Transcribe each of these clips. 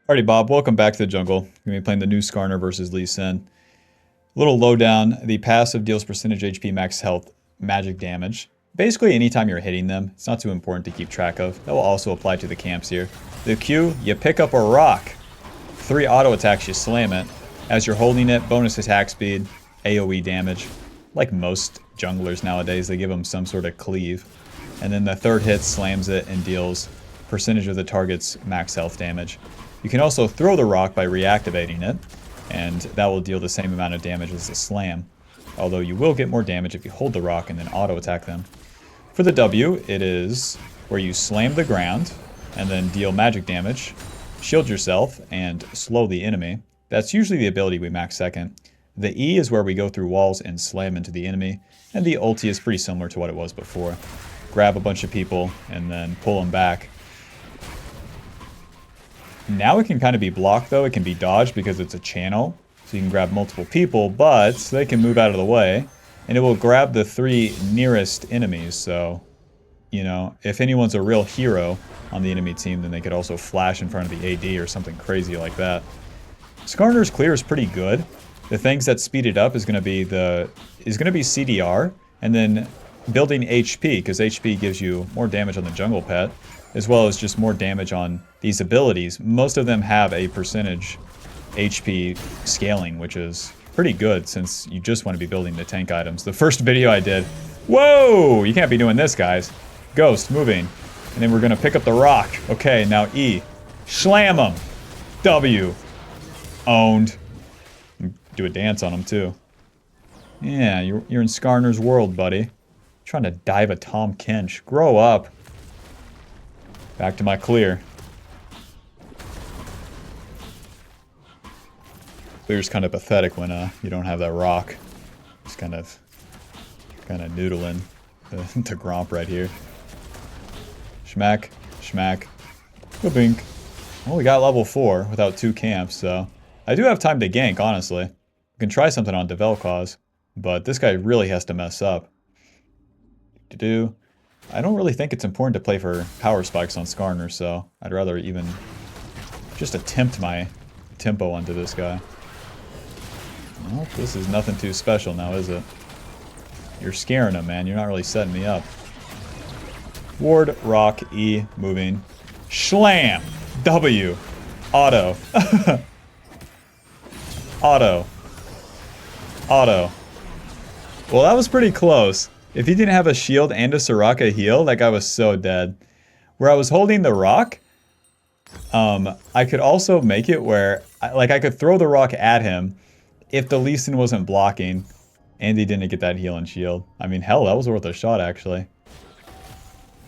Alrighty, Bob, welcome back to the jungle. We're going to be playing the new Skarner versus Lee Sin. A little lowdown. The passive deals percentage HP max health magic damage. Basically, anytime you're hitting them, it's not too important to keep track of. That will also apply to the camps here. The Q, you pick up a rock. 3 auto attacks, you slam it. As you're holding it, bonus attack speed, AoE damage. Like most junglers nowadays, they give them some sort of cleave. And then the third hit slams it and deals percentage of the target's max health damage. You can also throw the rock by reactivating it, and that will deal the same amount of damage as the slam. Although you will get more damage if you hold the rock and then auto-attack them. For the W, it is where you slam the ground, and then deal magic damage, shield yourself, and slow the enemy. That's usually the ability we max second. The E is where we go through walls and slam into the enemy, and the ulti is pretty similar to what it was before. Grab a bunch of people, and then pull them back. Now it can kind of be blocked though, it can be dodged because it's a channel, so you can grab multiple people, but they can move out of the way, and it will grab the 3 nearest enemies, so, you know, if anyone's a real hero on the enemy team, then they could also flash in front of the AD or something crazy like that. Skarner's clear is pretty good. The things that speed it up is going to be CDR, and then building HP, because HP gives you more damage on the jungle pet, as well as just more damage on these abilities. Most of them have a percentage HP scaling, which is pretty good since you just want to be building the tank items. The first video I did, whoa, you can't be doing this, guys. Ghost, moving. And then we're going to pick up the rock. Okay, now E. Slam them. W. Owned. Do a dance on them, too. Yeah, you're in Skarner's world, buddy. Trying to dive a Tom Kench. Grow up. Back to my clear. Clear's kind of pathetic when you don't have that rock. Just kind of noodling the Gromp right here. Schmack, schmack, bink. Well, we got level 4 without 2 camps, so I do have time to gank, honestly. We can try something on Develcause, but this guy really has to mess up. I don't really think it's important to play for power spikes on Skarner, so I'd rather even just attempt my tempo onto this guy. Well, this is nothing too special now, is it? You're scaring him, man. You're not really setting me up. Ward, rock, E, moving. Schlam! W. Auto. Auto. Auto. Well, that was pretty close. If he didn't have a shield and a Soraka heal, that guy was so dead. Where I was holding the rock, I could also make it where, I could throw the rock at him if the Lee Sin wasn't blocking and he didn't get that heal and shield. I mean, hell, that was worth a shot, actually.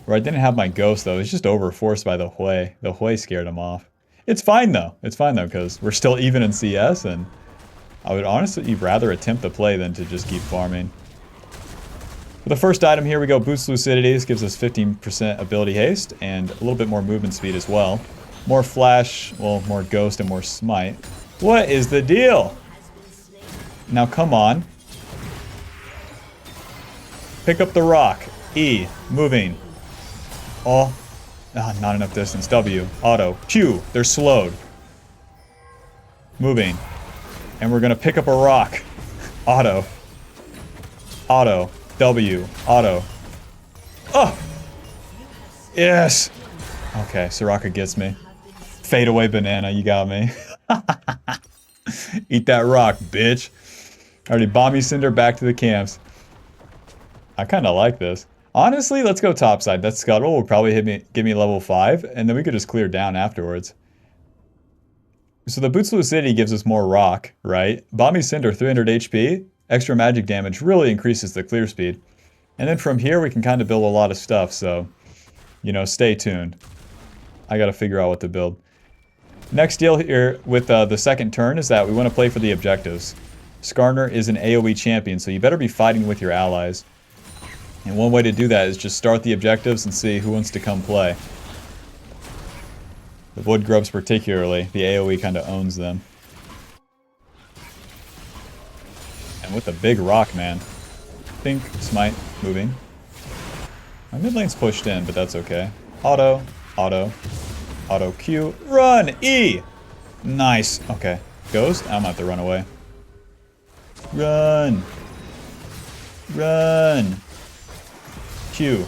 Where I didn't have my ghost, though. It was just overforced by the Hui. The Hui scared him off. It's fine, though. It's fine, though, because we're still even in CS, and I would honestly rather attempt the play than to just keep farming. For the first item here, we go Boost Lucidity. This gives us 15% ability haste and a little bit more movement speed as well. More flash, well, more ghost and more smite. What is the deal? Now, come on. Pick up the rock. E, moving. Oh, not enough distance. W, auto. Q, they're slowed. Moving. And we're going to pick up a rock. Auto. Auto. W. Auto. Oh! Yes! Okay, Soraka gets me. Fade away banana, you got me. Eat that rock, bitch. Alrighty, Bomby Cinder back to the camps. I kind of like this. Honestly, let's go topside. That Scuttle will probably give me level 5, and then we could just clear down afterwards. So the Boots Lucidity gives us more rock, right? Bomby Cinder, 300 HP. Extra magic damage really increases the clear speed. And then from here, we can kind of build a lot of stuff, so, you know, stay tuned. I gotta figure out what to build. Next deal here with the second turn is that we want to play for the objectives. Skarner is an AoE champion, so you better be fighting with your allies. And one way to do that is just start the objectives and see who wants to come play. The wood grubs particularly, the AoE kind of owns them. And with a big rock, man. Think, smite, moving. My mid lane's pushed in, but that's okay. Auto, auto, auto Q, run, E! Nice. Okay. Ghost? I'm gonna have to run away. Run. Run. Q.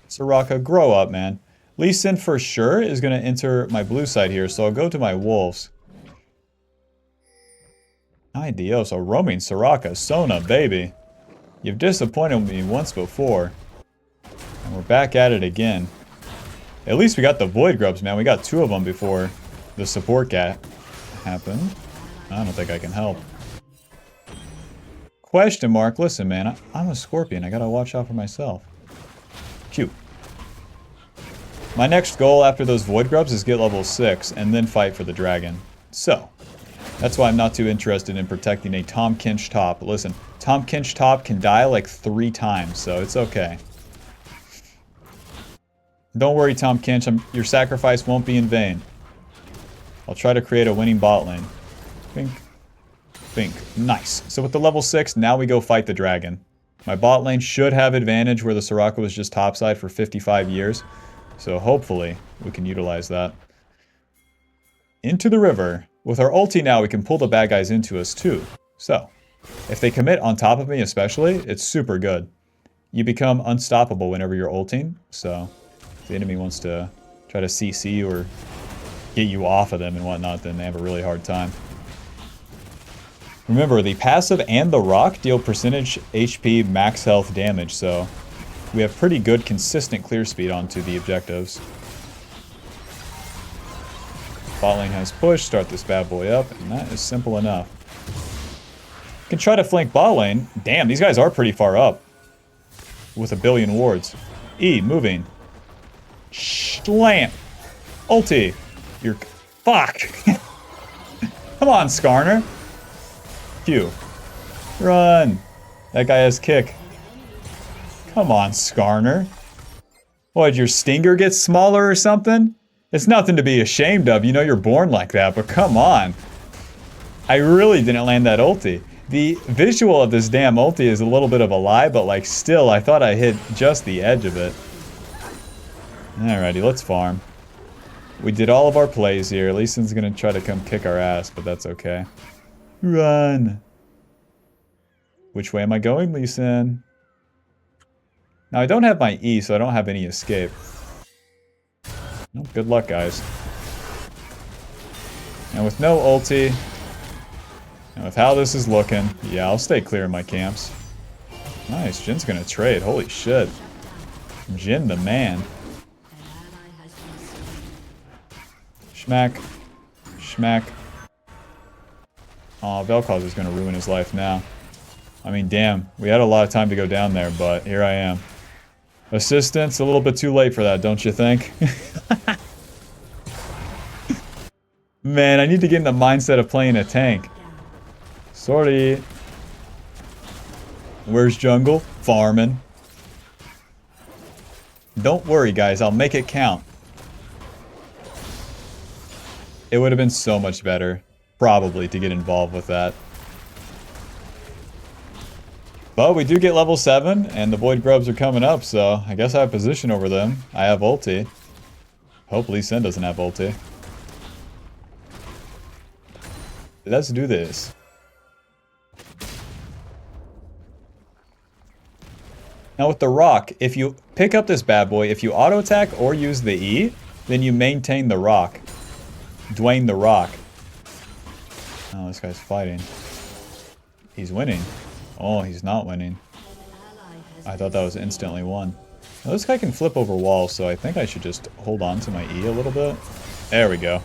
Soraka, grow up, man. Lee Sin for sure is going to enter my blue side here, so I'll go to my wolves. Ay Dios, a roaming Soraka. Sona, baby. You've disappointed me once before. And we're back at it again. At least we got the Void Grubs, man. We got 2 of them before the support gap happened. I don't think I can help. Question mark. Listen, man. I'm a Scorpion. I gotta watch out for myself. Cute. My next goal after those Void Grubs is get level 6 and then fight for the dragon. So, that's why I'm not too interested in protecting a Tom Kinch top. Listen, Tom Kinch top can die like 3 times, so it's okay. Don't worry, Tom Kinch. Your sacrifice won't be in vain. I'll try to create a winning bot lane. Bink. Bink. Nice. So with the level 6, now we go fight the dragon. My bot lane should have advantage where the Soraka was just topside for 55 years. So hopefully we can utilize that. Into the river. With our ulti now, we can pull the bad guys into us too. So, if they commit on top of me especially, it's super good. You become unstoppable whenever you're ulting. So, if the enemy wants to try to CC you or get you off of them and whatnot, then they have a really hard time. Remember, the passive and the rock deal percentage HP max health damage, so we have pretty good consistent clear speed onto the objectives. Bot lane has push, start this bad boy up, and that is simple enough. You can try to flank bot lane. Damn, these guys are pretty far up. With a billion wards. E, moving. Slam. Ulti. You're... Fuck. Come on, Skarner. Q. Run. That guy has kick. Come on, Skarner. What, did your stinger get smaller or something? It's nothing to be ashamed of. You know you're born like that, but come on. I really didn't land that ulti. The visual of this damn ulti is a little bit of a lie, but like still, I thought I hit just the edge of it. Alrighty, let's farm. We did all of our plays here. Lee Sin's gonna try to come kick our ass, but that's okay. Run. Which way am I going, Lee Sin? Now, I don't have my E, so I don't have any escape. Well, good luck, guys. And with no ulti, and with how this is looking, yeah, I'll stay clear of my camps. Nice, Jin's gonna trade. Holy shit. Jin the man. Schmack. Schmack. Aw, Vel'Koz is gonna ruin his life now. I mean, damn. We had a lot of time to go down there, but here I am. Assistance, a little bit too late for that, don't you think? Man, I need to get in the mindset of playing a tank. Sorry. Where's jungle? Farming. Don't worry, guys. I'll make it count. It would have been so much better, probably, to get involved with that. But we do get level 7, and the Void Grubs are coming up, so I guess I have position over them. I have ulti. Hope Lee Sin doesn't have ulti. Let's do this. Now with the rock, if you pick up this bad boy, if you auto attack or use the E, then you maintain the rock. Dwayne the Rock. Oh, this guy's fighting. He's winning. Oh, he's not winning. I thought that was instantly won. Now, this guy can flip over walls, so I think I should just hold on to my E a little bit. There we go.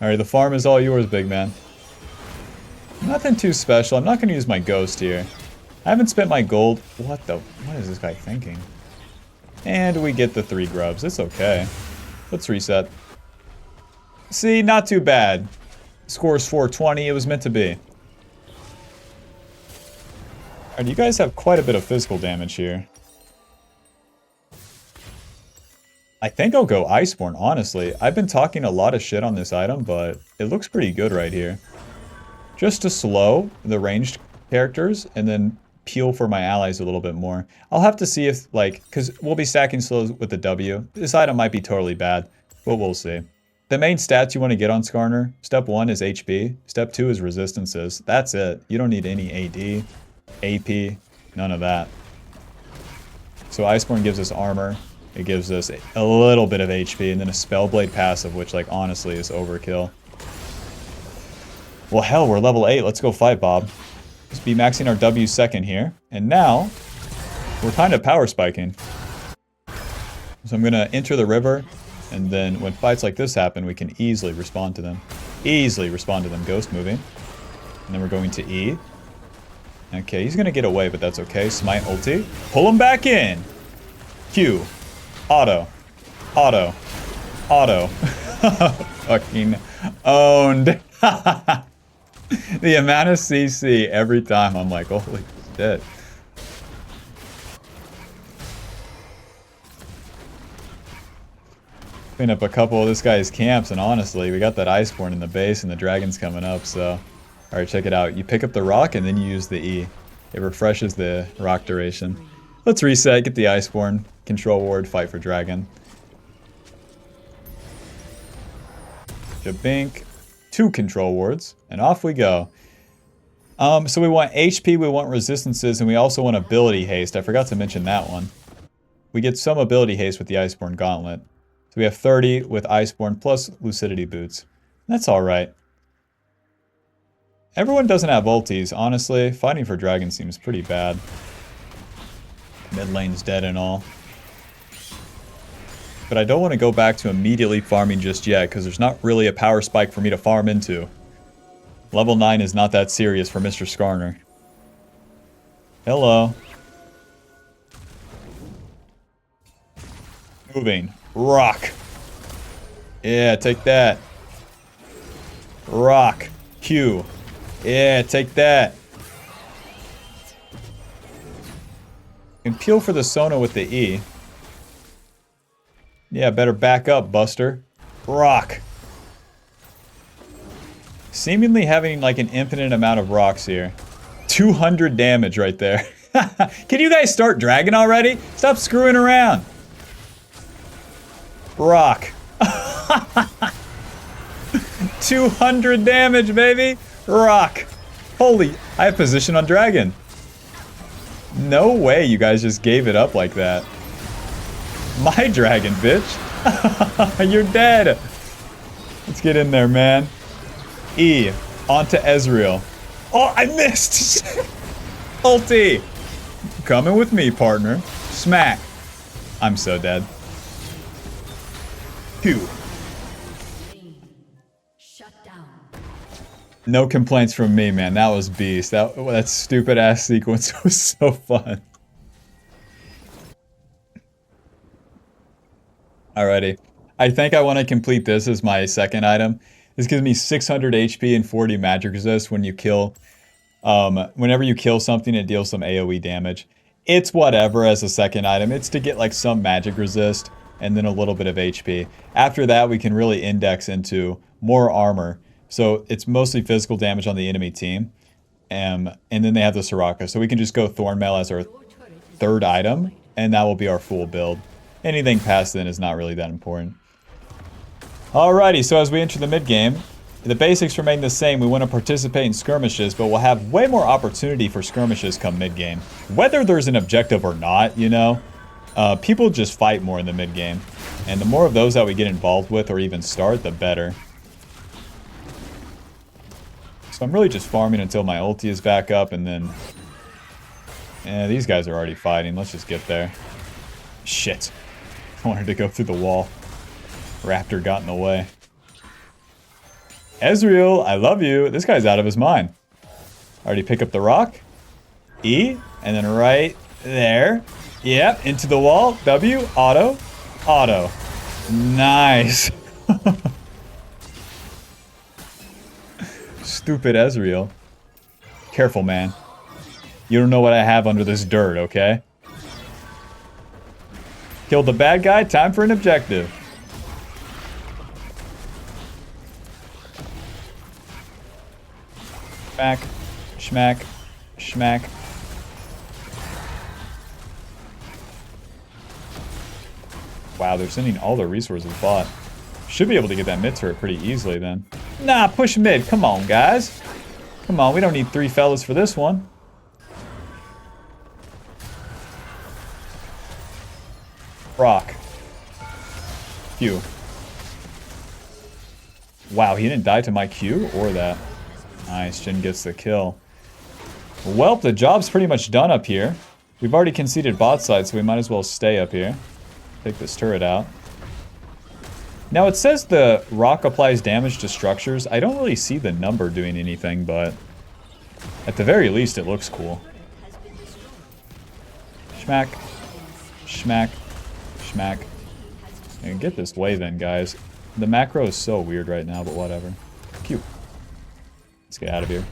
Alright, the farm is all yours, big man. Nothing too special. I'm not going to use my ghost here. I haven't spent my gold. What is this guy thinking? And we get the 3 grubs. It's okay. Let's reset. See, not too bad. Score's 420. It was meant to be. Alright, you guys have quite a bit of physical damage here. I think I'll go Iceborn, honestly. I've been talking a lot of shit on this item, but it looks pretty good right here. Just to slow the ranged characters, and then peel for my allies a little bit more. I'll have to see if, like, because we'll be stacking slows with the W. This item might be totally bad, but we'll see. The main stats you want to get on Skarner, step 1 is HP, step 2 is resistances. That's it. You don't need any AD, AP, none of that. So Iceborn gives us armor. It gives us a little bit of HP, and then a Spellblade passive, which, like, honestly is overkill. Well, hell, we're level 8. Let's go fight, Bob. Let's be maxing our W second here. And now, we're kind of power spiking. So I'm going to enter the river, and then when fights like this happen, we can easily respond to them. Easily respond to them. Ghost moving. And then we're going to E. Okay, he's going to get away, but that's okay. Smite ulti. Pull him back in. Q. Auto. Auto. Auto. Fucking owned. The amount of CC every time, I'm like, holy shit. Clean up a couple of this guy's camps, and honestly, we got that Iceborn in the base, and the dragon's coming up, so... Alright, check it out. You pick up the rock, and then you use the E. It refreshes the rock duration. Let's reset, get the Iceborn, control ward, fight for dragon. Jabink. 2 control wards, and off we go. So we want HP, we want resistances, and we also want ability haste. I forgot to mention that one. We get some ability haste with the Iceborn Gauntlet. So we have 30 with Iceborn plus Lucidity Boots. That's alright. Everyone doesn't have ultis, honestly. Fighting for dragon seems pretty bad. Mid lane's dead and all. But I don't want to go back to immediately farming just yet, because there's not really a power spike for me to farm into. Level 9 is not that serious for Mr. Skarner. Hello. Moving. Rock. Yeah, take that. Rock. Q. Yeah, take that. You can peel for the Sona with the E. Yeah, better back up, Buster. Rock. Seemingly having like an infinite amount of rocks here. 200 damage right there. Can you guys start dragon already? Stop screwing around. Rock. 200 damage, baby. Rock. Holy, I have position on dragon. No way you guys just gave it up like that. My dragon, bitch. You're dead. Let's get in there, man. E. Onto Ezreal. Oh, I missed. Ulti. Coming with me, partner. Smack. I'm so dead. Q. No complaints from me, man. That was beast. That stupid ass sequence was so fun. Alrighty. I think I want to complete this as my second item. This gives me 600 HP and 40 magic resist when you kill... whenever you kill something, it deals some AoE damage. It's whatever as a second item. It's to get like some magic resist and then a little bit of HP. After that, we can really index into more armor. So it's mostly physical damage on the enemy team. And then they have the Soraka. So we can just go Thornmail as our third item, and that will be our full build. Anything past then is not really that important. Alrighty, so as we enter the mid-game, the basics remain the same. We want to participate in skirmishes, but we'll have way more opportunity for skirmishes come mid-game. Whether there's an objective or not, you know, people just fight more in the mid-game. And the more of those that we get involved with or even start, the better. So I'm really just farming until my ulti is back up, and then... these guys are already fighting. Let's just get there. Shit. I wanted to go through the wall. Raptor got in the way. Ezreal, I love you. This guy's out of his mind. Already pick up the rock. E, and then right there. Yep, into the wall. W, auto, auto. Nice. Stupid Ezreal. Careful, man. You don't know what I have under this dirt, okay? Killed the bad guy, time for an objective. Smack, schmack, schmack. Wow, they're sending all their resources bot. Should be able to get that mid turret pretty easily then. Nah, push mid. Come on, guys. Come on, we don't need 3 fellas for this one. Rock. Q. Wow, he didn't die to my Q or that. Nice, Jin gets the kill. Well, the job's pretty much done up here. We've already conceded bot side, so we might as well stay up here. Take this turret out. Now it says the rock applies damage to structures. I don't really see the number doing anything, but at the very least it looks cool. Schmack. Schmack. Schmack. And get this wave in, guys. The macro is so weird right now, but whatever. Q. Let's get out of here.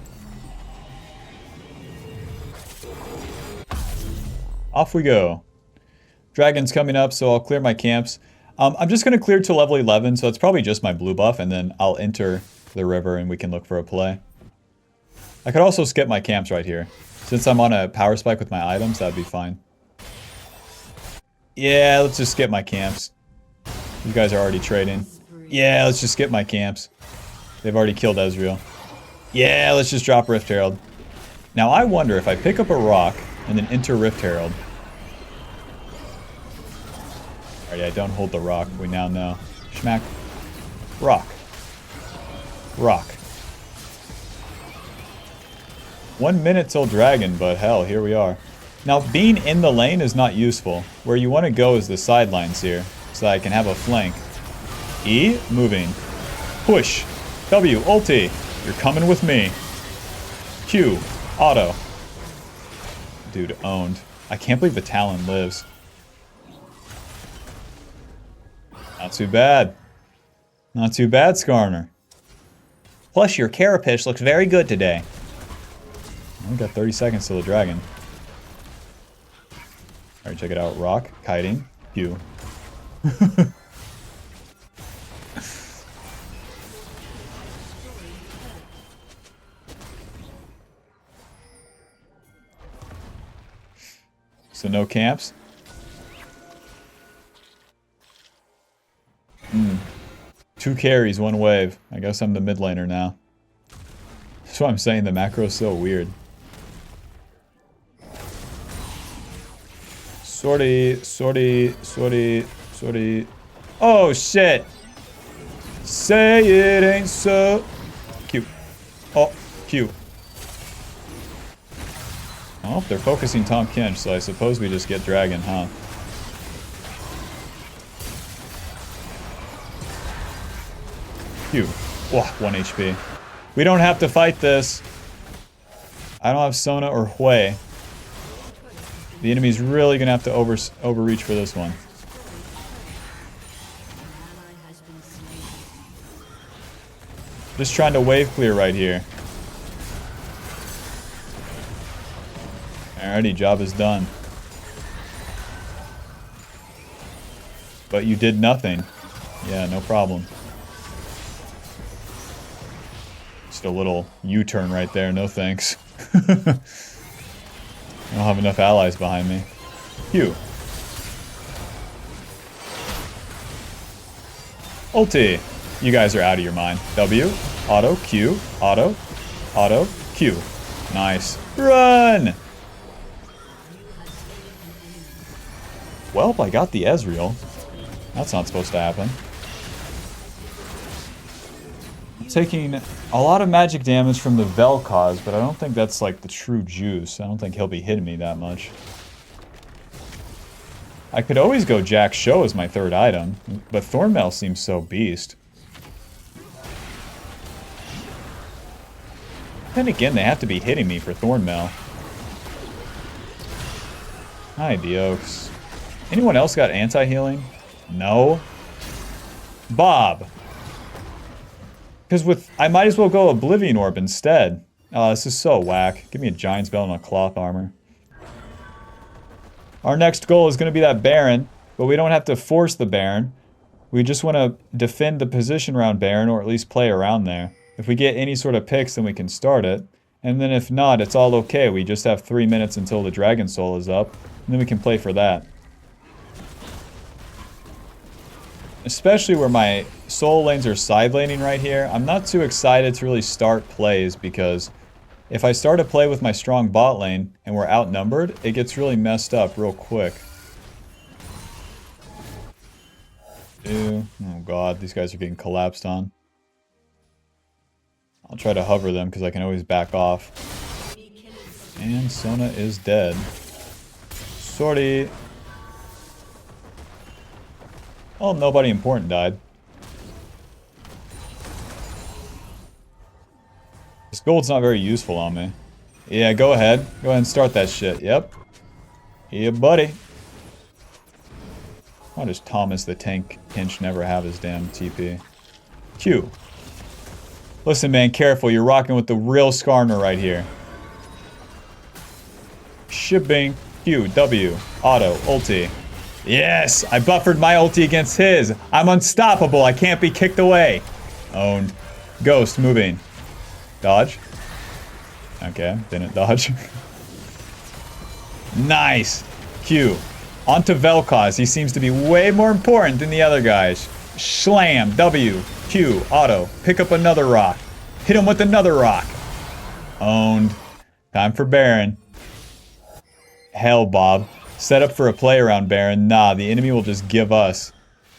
Off we go. Dragon's coming up, so I'll clear my camps. I'm just going to clear to level 11, so it's probably just my blue buff, and then I'll enter the river and we can look for a play. I could also skip my camps right here. Since I'm on a power spike with my items, that'd be fine. Yeah, let's just skip my camps. You guys are already trading. Yeah, let's just skip my camps. They've already killed Ezreal. Yeah, let's just drop Rift Herald. Now I wonder if I pick up a rock and then enter Rift Herald. Alright, I don't hold the rock. We now know. Schmack. Rock. Rock. 1 minute till dragon, but hell, here we are. Now, being in the lane is not useful. Where you want to go is the sidelines here, so that I can have a flank. E, moving. Push. W, ulti. You're coming with me. Q, auto. Dude, owned. I can't believe the Talon lives. Not too bad. Not too bad, Skarner. Plus, your Carapace looks very good today. We got 30 seconds till the dragon. Alright, check it out. Rock, kiting, Q. So no camps? 2 carries, 1 wave. I guess I'm the mid laner now. That's why I'm saying the macro is so weird. Sortie, sortie, sortie, sortie. Oh shit! Say it ain't so. Q. Oh, Q. Oh, they're focusing Tom Kench, so I suppose we just get dragon, huh? Q. Oh, 1 HP. We don't have to fight this. I don't have Sona or Hui. The enemy's really gonna have to overreach for this one. Just trying to wave clear right here. Alrighty, job is done. But you did nothing. Yeah, no problem. Just a little U-turn right there, no thanks. I don't have enough allies behind me. Q. Ulti. You guys are out of your mind. W. Auto. Q. Auto. Auto. Q. Nice. Run! Well, I got the Ezreal. That's not supposed to happen. I'm taking a lot of magic damage from the Vel'Koz, but I don't think that's like the true juice. I don't think he'll be hitting me that much. I could always go Jack Show as my 3rd item, but Thornmail seems so beast. Then again, they have to be hitting me for Thornmail. Hi, Deox. Anyone else got anti-healing? No. Bob. Because I might as well go Oblivion Orb instead. Oh, this is so whack. Give me a Giant's Belt and a Cloth Armor. Our next goal is going to be that Baron, but we don't have to force the Baron. We just want to defend the position around Baron, or at least play around there. If we get any sort of picks, then we can start it. And then if not, it's all okay. We just have 3 minutes until the Dragon Soul is up, and then we can play for that. Especially where my solo lanes are side laning right here. I'm not too excited to really start plays because if I start a play with my strong bot lane and we're outnumbered, it gets really messed up real quick. Ew. Oh god, these guys are getting collapsed on. I'll try to hover them because I can always back off. And Sona is dead. Sorry. Oh, nobody important died. This gold's not very useful on me. Yeah, go ahead. Go ahead and start that shit. Yep. Yeah, buddy. Why does Thomas the Tank Hinch never have his damn TP? Q. Listen, man, careful. You're rocking with the real Skarner right here. Shipping. Q. W. Auto. Ulti. Yes! I buffered my ulti against his. I'm unstoppable. I can't be kicked away. Owned. Ghost moving. Dodge. Okay, didn't dodge. Nice. Q. Onto Vel'Koz. He seems to be way more important than the other guys. Slam. W. Q. Auto. Pick up another rock. Hit him with another rock. Owned. Time for Baron. Hell, Bob. Set up for a play around Baron. Nah, the enemy will just give us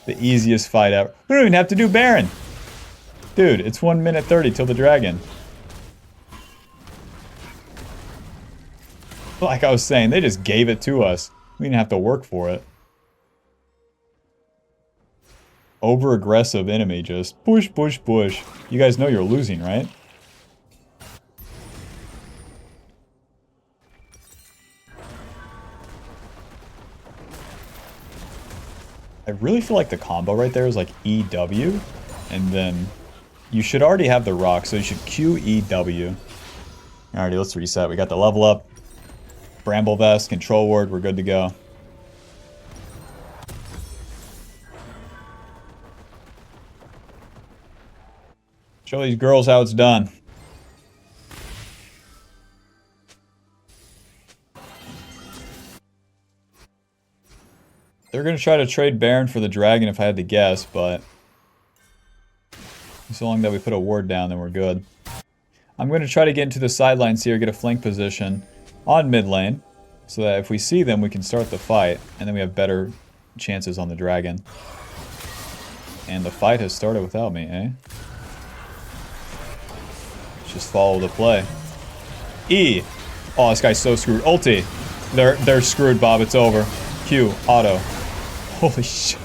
the easiest fight ever. We don't even have to do Baron. Dude, it's 1 minute 30 till the dragon. Like I was saying, they just gave it to us. We didn't have to work for it. Over-aggressive enemy, just push, push, push. You guys know you're losing, right? I really feel like the combo right there is like EW, and then you should already have the rock, so you should QEW. Alrighty, let's reset. We got the level up. Bramble Vest, Control Ward, we're good to go. Show these girls how it's done. They're going to try to trade Baron for the dragon if I had to guess, but so long that we put a ward down, then we're good. I'm going to try to get into the sidelines here, get a flank position on mid lane, so that if we see them, we can start the fight, and then we have better chances on the dragon. And the fight has started without me, eh? Let's just follow the play. E! Oh, this guy's so screwed. Ulti! They're screwed, Bob. It's over. Q. Auto. Holy shit.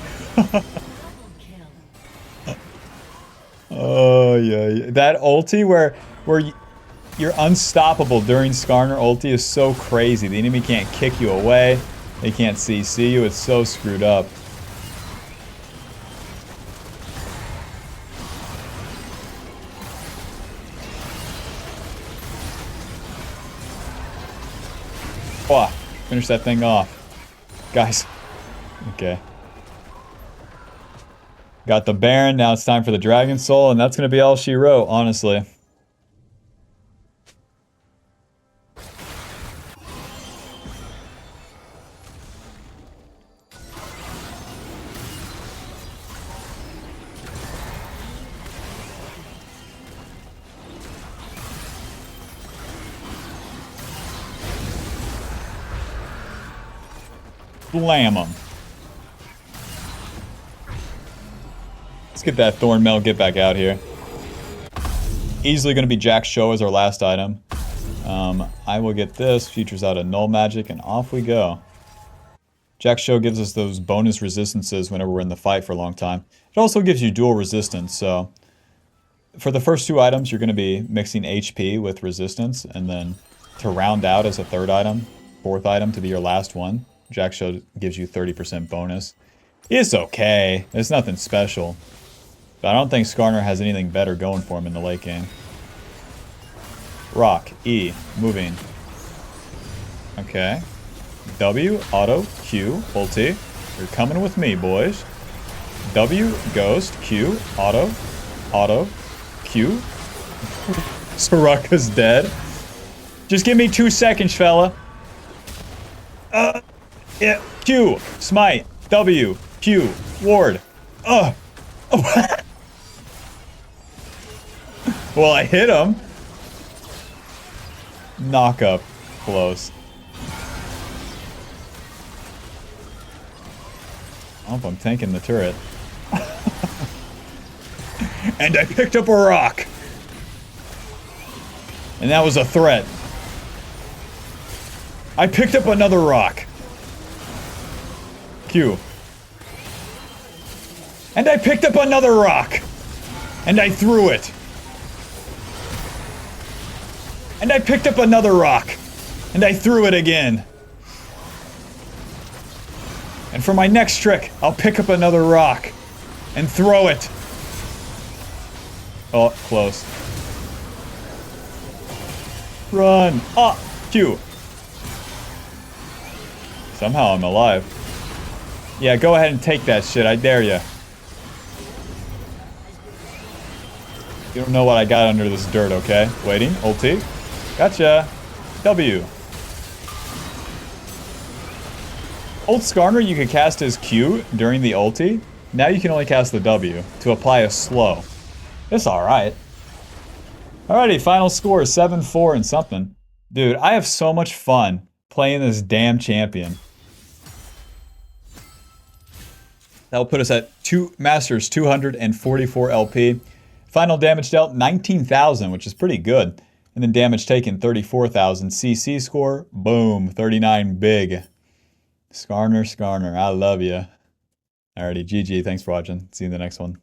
Oh, yeah. That ulti where you're unstoppable during Skarner ulti is so crazy. The enemy can't kick you away. They can't CC you. It's so screwed up. Oh, finish that thing off. Guys. Okay. Got the Baron, now it's time for the Dragon Soul, and that's going to be all she wrote, honestly. Slam him. Let's get that Thornmail, get back out here. Easily going to be Jack's Show as our last item. I will get this, futures out a Null Magic, and off we go. Jack's Show gives us those bonus resistances whenever we're in the fight for a long time. It also gives you dual resistance, so for the first two items, you're going to be mixing HP with resistance, and then to round out as a third item, fourth item to be your last one, Jack's Show gives you 30% bonus. It's okay. It's nothing special. But I don't think Skarner has anything better going for him in the late game. Rock. E. Moving. Okay. W. Auto. Q. Ulti. You're coming with me, boys. W. Ghost. Q. Auto. Auto. Q. Soraka's dead. Just give me 2 seconds, fella. Yeah. Q. Smite. W. Q. Ward. Oh! Well, I hit him. Knock up. Close. Oh, I'm tanking the turret. And I picked up a rock. And that was a threat. I picked up another rock. Q. And I picked up another rock. And I threw it. And I picked up another rock. And I threw it again. And for my next trick, I'll pick up another rock. And throw it. Oh, close. Run! Ah! Q! Somehow I'm alive. Yeah, go ahead and take that shit, I dare ya. You don't know what I got under this dirt, okay? Waiting, ulti. Gotcha! W. Old Skarner, you could cast his Q during the ulti. Now you can only cast the W to apply a slow. It's alright. Alrighty, final score, 7-4 and something. Dude, I have so much fun playing this damn champion. That'll put us at Masters 244 LP. Final damage dealt, 19,000, which is pretty good. And then damage taken, 34,000. CC score, boom, 39 big. Skarner, I love ya. Alrighty, GG, thanks for watching. See you in the next one.